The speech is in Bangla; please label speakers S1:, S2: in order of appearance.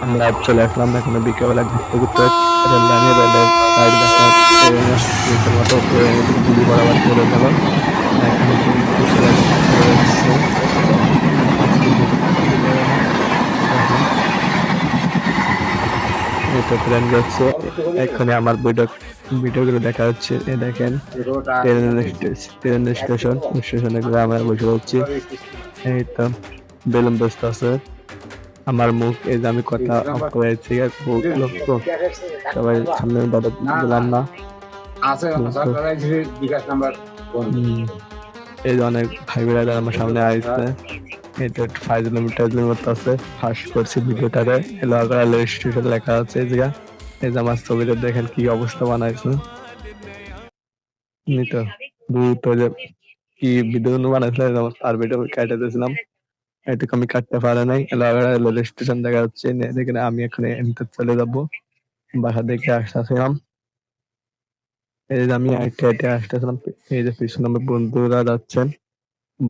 S1: আমরা চলে আসলাম এখানে বিকেলবেলা ঘুরতে ঘুরতে রেল লাইনে রেলের সাইড দেখা যাচ্ছে রীতিমতো গুলি বরাবর চলে গেল। এখানে কিন্তু ট্রেন চলে যাচ্ছে, আজকে দেখতে পারে না। দেখেন এই তো ট্রেন যাচ্ছে, এখানে আমার ভিডিও গুলো দেখা যাচ্ছে। দেখেন ট্রেন স্টেশন, স্টেশনে করে আমরা বসে পড়ছি। এই তো বেলুন বসতে আছে আমার মুখ, এই যে আমি কথা অফ করেছি লক্ষ্য সবাই সামনে দাদা দিলাম না। এই যে অনেক ভাই বোনেরা আমার সামনে আসছে, এটা ফাইজলামি মতো আছে। ফার্স্ট করছি ভিডিওটারে রেল স্টেশন লেখা আছে এই জায়গা। এই যে আমার ছবিটা দেখেন কি অবস্থা বানাইছে। তো দ্রুত যে কি ভিডিও বানাইছিল আর ভিডিও কাটে দিয়েছিলাম, এটুকু আমি কাটতে পারে নাই। রেল স্টেশন দেখা যাচ্ছে, দেখেন আমি এখানে এমনিতে চলে যাবো বাসা দেখে আসতেছিলাম। এই যে আমি হেঁটে হেঁটে আসতেছিলাম, এই যে পিছনে আমার বন্ধুরা যাচ্ছেন।